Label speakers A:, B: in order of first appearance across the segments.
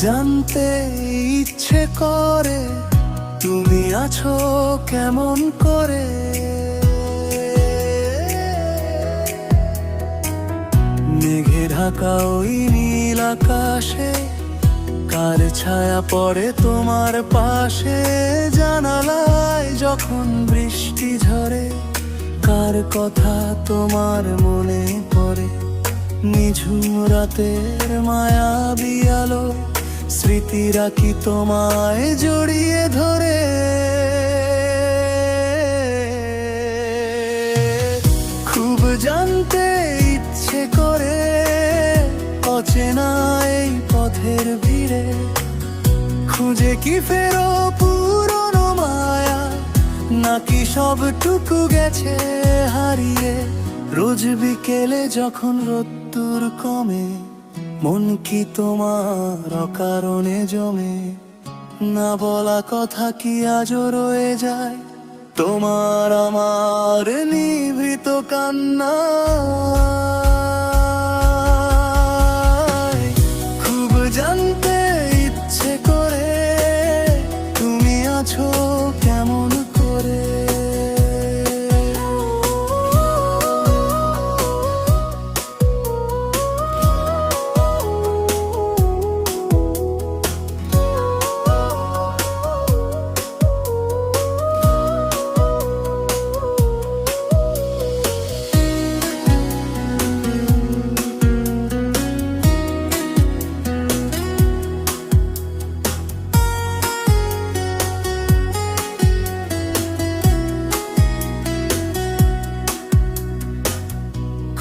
A: জানতে ইচ্ছে করে তুমি আছো কেমন করে। মেঘে ঢাকা ওই নীল আকাশে কার ছায়া পড়ে তোমার পাশে। জানালায় যখন বৃষ্টি ঝরে কার কথা তোমার মনে পড়ে। নিঝুম রাতের মায়াবী আলো স্মৃতিরা কি তোমায় জড়িয়ে ধরে। খুব জানতে ইচ্ছে করে অচেনা এই পথের ভিড়ে। খুঁজে কি ফেরো পুরনো মায়া নাকি সবটুকু গেছে হারিয়ে। রোজ বিকেলে যখন রোদ্দুর কমে মন কি তোমার অকারণে জমে। না বলা কথা কি আজও রয়ে যায় তোমার আমার নিভৃত কান্না। খুব জানতে ইচ্ছে করে তুমি আছো কেমন করে।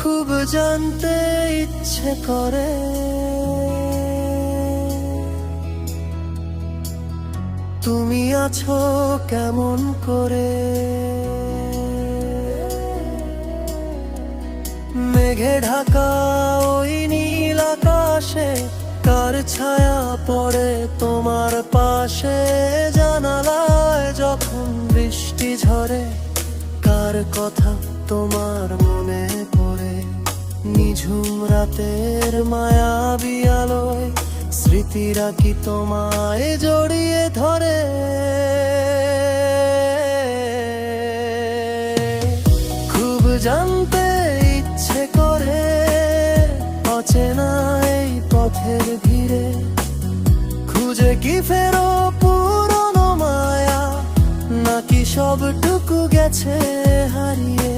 A: খুব জানতে ইচ্ছে করে তুমি আছো কেমন করে। মেঘে ঢাকা ওই নীল আকাশে কার ছায়া পড়ে তোমার পাশে। জানালায় যখন বৃষ্টি ঝরে কার কথা তোমার মনে পড়ে। নিঝুম রাতের মায়াবী আলোয় স্মৃতিরা কি তোমায় জড়িয়ে ধরে। খুব জানতে ইচ্ছে করে অচেনা এই পথের ভিড়ে। খুঁজে কি ফেরো পুরনো মায়া নাকি সবটুকু গেছে হারিয়ে।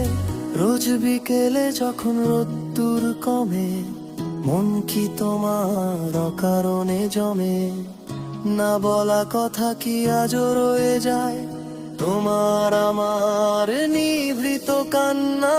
A: রোজ বিকেলে যখন রোদ্দুর কমে মন কি তোমার অকারণে জমে। না বলা কথা কি আজও রয়ে যায় তোমার আমার নিভৃত কান্না।